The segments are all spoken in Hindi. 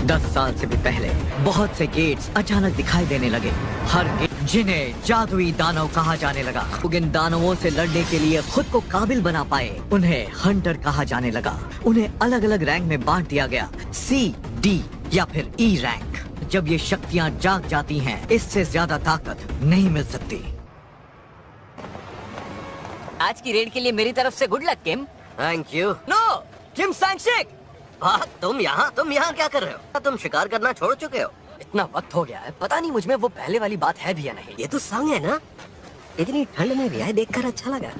10 साल से भी पहले बहुत से गेट्स अचानक दिखाई देने लगे। हर गेट जिन्हें जादुई दानव कहा जाने लगा। इन दानवों से लड़ने के लिए खुद को काबिल बना पाए उन्हें हंटर कहा जाने लगा। उन्हें अलग अलग रैंक में बांट दिया गया, C, D या फिर E रैंक। जब ये शक्तियाँ जाग जाती हैं, इससे ज्यादा ताकत नहीं मिल सकती। आज की रेड के लिए मेरी तरफ से good luck Kim. Thank you. No Kim Sangshik. तुम यहाँ क्या कर रहे हो? तुम शिकार करना छोड़ चुके हो? इतना वक्त हो गया है, पता नहीं मुझमें वो पहले वाली बात है भी या नहीं। ये तो संग है ना, इतनी ठंड में भी आए देखकर अच्छा लगा।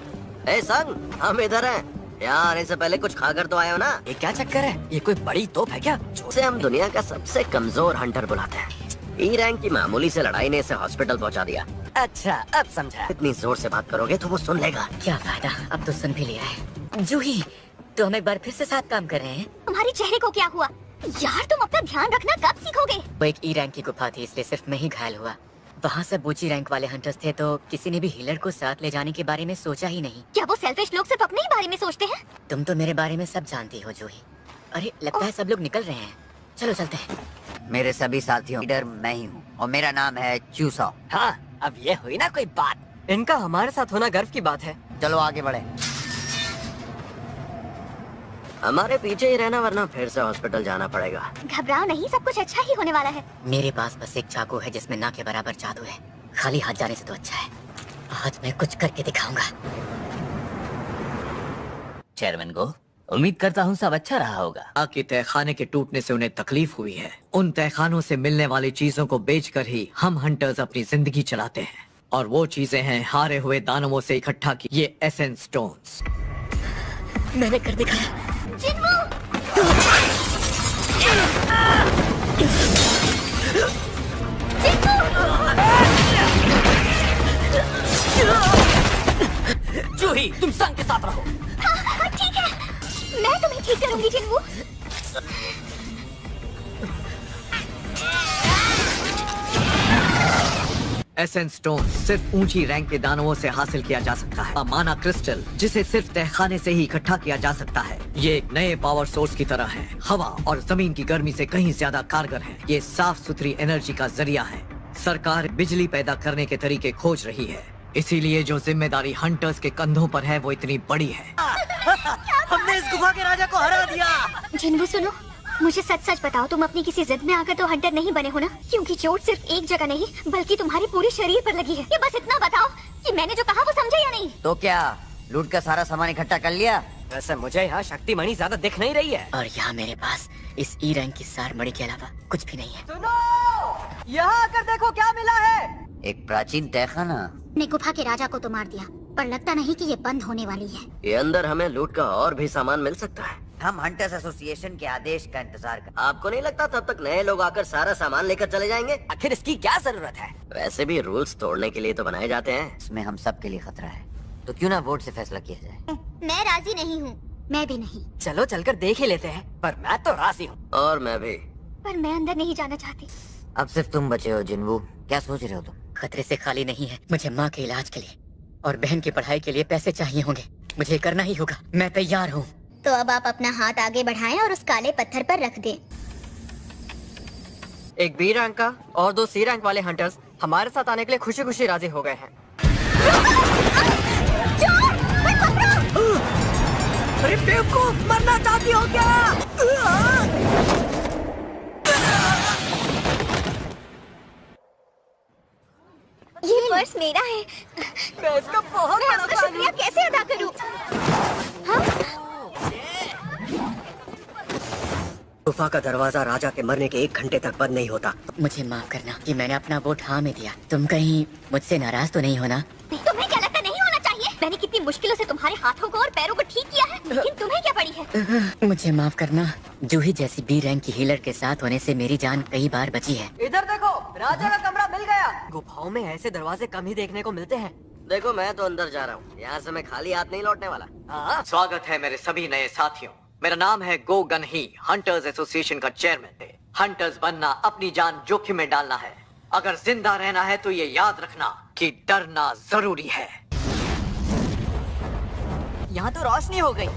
ए संग, हम इधर हैं। यहाँ आने से पहले कुछ खाकर तो आए हो ना? ये क्या चक्कर है? ये कोई बड़ी तोप है क्या? उसे हम दुनिया का सबसे कमजोर हंटर बुलाते हैं। E रैंक की मामूली से लड़ाई ने इसे हॉस्पिटल पहुँचा दिया। अच्छा अब समझा। इतनी जोर से बात करोगे तो वो सुन लेगा। क्या फायदा, अब तो सुन भी लिया है। जूही, तो हम एक बार फिर से साथ काम कर रहे हैं। तुम्हारे चेहरे को क्या हुआ यार? तुम अपना ध्यान रखना कब सीखोगे? वो एक E रैंक की गुफा थी, इसलिए सिर्फ मैं ही घायल हुआ। वहाँ सब ऊंची रैंक वाले हंटर्स थे, तो किसी ने भी हीलर को साथ ले जाने के बारे में सोचा ही नहीं। क्या वो सेल्फिश लोग सिर्फ अपने ही बारे में सोचते हैं? तुम तो मेरे बारे में सब जानती हो जूही। अरे लगता है सब लोग निकल रहे हैं, चलो चलते हैं। मेरे सभी साथियों लीडर मैं ही हूँ और मेरा नाम है चूसो। हाँ अब ये हुई ना कोई बात। इनका हमारे साथ होना गर्व की बात है। चलो आगे बढ़े। हमारे पीछे ही रहना, वरना फिर से हॉस्पिटल जाना पड़ेगा। घबराओ नहीं, सब कुछ अच्छा ही होने वाला है। मेरे पास बस एक चाकू है जिसमें ना के बराबर जादू है। खाली हाथ जाने से तो अच्छा है। आज मैं कुछ करके दिखाऊंगा। चेयरमैन को उम्मीद करता हूँ सब अच्छा रहा होगा। की तहखाने के टूटने से उन्हें तकलीफ हुई है। उन तहखानों से मिलने वाली चीजों को बेचकर ही हम हंटर्स अपनी जिंदगी चलाते हैं, और वो चीजें हैं हारे हुए दानवों से इकट्ठा की ये एसेंस स्टोन्स। मैंने कर दिखाया। जूही तुम संग के साथ रहो। हाँ, ठीक है, मैं तुम्हें ठीक करूंगी जिन्वू। एसेंस स्टोन सिर्फ ऊंची रैंक के दानवों से हासिल किया जा सकता है। माना क्रिस्टल जिसे सिर्फ तहखाने से ही इकट्ठा किया जा सकता है। ये एक नए पावर सोर्स की तरह है, हवा और जमीन की गर्मी से कहीं ज्यादा कारगर है। ये साफ सुथरी एनर्जी का जरिया है। सरकार बिजली पैदा करने के तरीके खोज रही है, इसीलिए जो जिम्मेदारी हंटर्स के कंधों पर है वो इतनी बड़ी है। हमने इस गुफा के राजा को हरा दिया। जिन्वू सुनो, मुझे सच सच बताओ, तुम अपनी किसी जिद में आकर तो हंटर नहीं बने हो ना? क्योंकि चोट सिर्फ एक जगह नहीं बल्कि तुम्हारे पूरे शरीर पर लगी है। ये बस इतना बताओ कि मैंने जो कहा वो समझे या नहीं? तो क्या लूट का सारा सामान इकट्ठा कर लिया? वैसे मुझे यहाँ शक्ति मणि ज्यादा दिख नहीं रही है, और यहाँ मेरे पास इस E रैंक की सार मणि के अलावा कुछ भी नहीं है। सुनो, यहाँ आकर देखो क्या मिला है। एक प्राचीन तहखाना। ने गुफा के राजा को तो मार दिया, पर लगता नहीं कि ये बंद होने वाली है। ये अंदर हमें लूट का और भी सामान मिल सकता है। हम हंटर्स एसोसिएशन के आदेश का इंतजार कर। आपको नहीं लगता तब तक नए लोग आकर सारा सामान लेकर चले जाएंगे? आखिर इसकी क्या जरूरत है? वैसे भी रूल्स तोड़ने के लिए तो बनाए जाते हैं। इसमें हम सब के लिए खतरा है, तो क्यों ना वोट से फैसला किया जाए। मैं राजी नहीं हूँ। मैं भी नहीं। चलो चलकर देख ही लेते हैं, पर मैं तो राजी हूँ। और मैं भी। पर मैं अंदर नहीं जाना चाहती। अब सिर्फ तुम बचे हो जिन्वू, क्या सोच रहे हो तुम? खतरे से खाली नहीं है। मुझे माँ के इलाज के लिए और बहन की पढ़ाई के लिए पैसे चाहिए होंगे। मुझे करना ही होगा, मैं तैयार हूँ। तो अब आप अपना हाथ आगे बढ़ाएं और उस काले पत्थर पर रख दें। एक B रैंक का और 2 C रैंक वाले हंटर्स हमारे साथ आने के लिए खुशी खुशी राजी हो गए हैं। अरे बेवकूफ, मरना चाहती हो क्या? ये पर्स मेरा है। मैं इसका बहुत मैं आपका शुक्रिया कैसे अदा करूं? गुफा का दरवाजा राजा के मरने के 1 घंटे तक बंद नहीं होता। मुझे माफ करना कि मैंने अपना वोट हाँ में दिया। तुम कहीं मुझसे नाराज तो नहीं हो ना? तुम्हें क्या लगता नहीं होना चाहिए? मैंने कितनी मुश्किलों से तुम्हारे हाथों को और पैरों को ठीक किया है, लेकिन तुम्हें क्या पड़ी है? मुझे माफ करना। जूही जैसी B रैंक की हीलर के साथ होने से मेरी जान कई बार बची है। इधर देखो, राजा का कमरा मिल गया। गुफाओं में ऐसे दरवाजे कम ही देखने को मिलते हैं। देखो मैं तो अंदर जा रहा हूँ, यहाँ से मैं खाली हाथ नहीं लौटने वाला। हाँ? स्वागत है मेरे सभी नए साथियों। मेरा नाम है गो गन ही, हंटर्स एसोसिएशन का चेयरमैन है। हंटर्स बनना अपनी जान जोखिम में डालना है। अगर जिंदा रहना है तो ये याद रखना कि डरना जरूरी है। यहाँ तो रोशनी हो गई।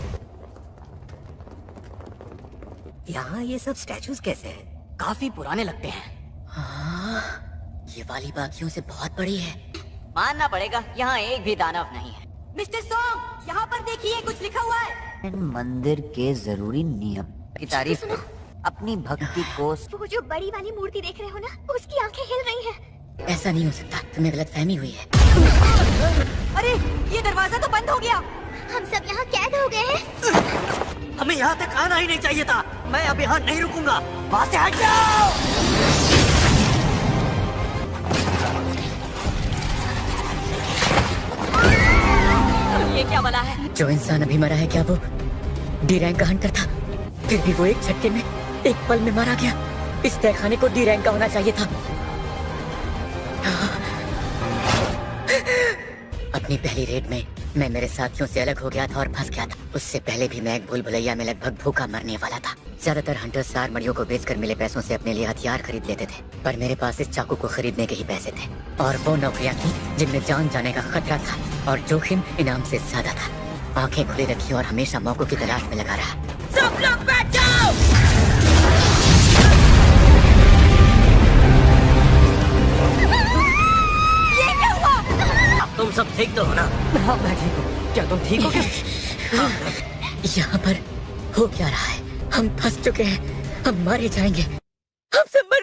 यहाँ ये सब स्टैचूज कैसे हैं? काफी पुराने लगते हैं। हाँ, ये वाली बाकियों से बहुत बड़ी है। मानना पड़ेगा यहाँ एक भी दानव नहीं है। मिस्टर सॉन्ग, यहाँ पर देखिए कुछ लिखा हुआ है। इन मंदिर के जरूरी नियम की तारीफ करो। अपनी भक्ति को वो जो बड़ी वाली मूर्ति देख रहे हो ना, उसकी आंखें हिल रही हैं। ऐसा नहीं हो सकता, तुम्हें गलतफहमी हुई है। अरे ये दरवाजा तो बंद हो गया। हम सब यहाँ कैद हो गए हैं। हमें यहाँ तक आना ही नहीं चाहिए था। मैं अब यहाँ नहीं रुकूंगा। वहाँ से हट जाओ। ये क्या बला है? जो इंसान अभी मरा है, क्या वो डी रैंक का हंटर था? फिर भी वो एक झटके में, एक पल में मारा गया। इस तहखाने को डी रैंक का होना चाहिए था। अपनी पहली रेड में मैं मेरे साथियों से अलग हो गया था और फंस गया था। उससे पहले भी मैं एक भूल भुलैया में लगभग भूखा मरने वाला था। ज्यादातर हंटर्स सार मड़ियों को बेचकर मिले पैसों से अपने लिए हथियार खरीद लेते थे, पर मेरे पास इस चाकू को खरीदने के ही पैसे थे। और वो नौकरियां थी जिनमें जान जाने का खतरा था और जोखिम इनाम से ज्यादा था। आंखें खुली रखी और हमेशा मौकों की तलाश में लगा रहा। सब लोग बैठ जाओ। ये क्या हुआ? अब तुम सब ठीक तो हो ना? हाँ, मैं ठीक हूँ। क्या तुम ठीक हो क्या? यहाँ पर हो क्या रहा है? हम फंस चुके हैं। हम मारे जाएंगे। हम सब मर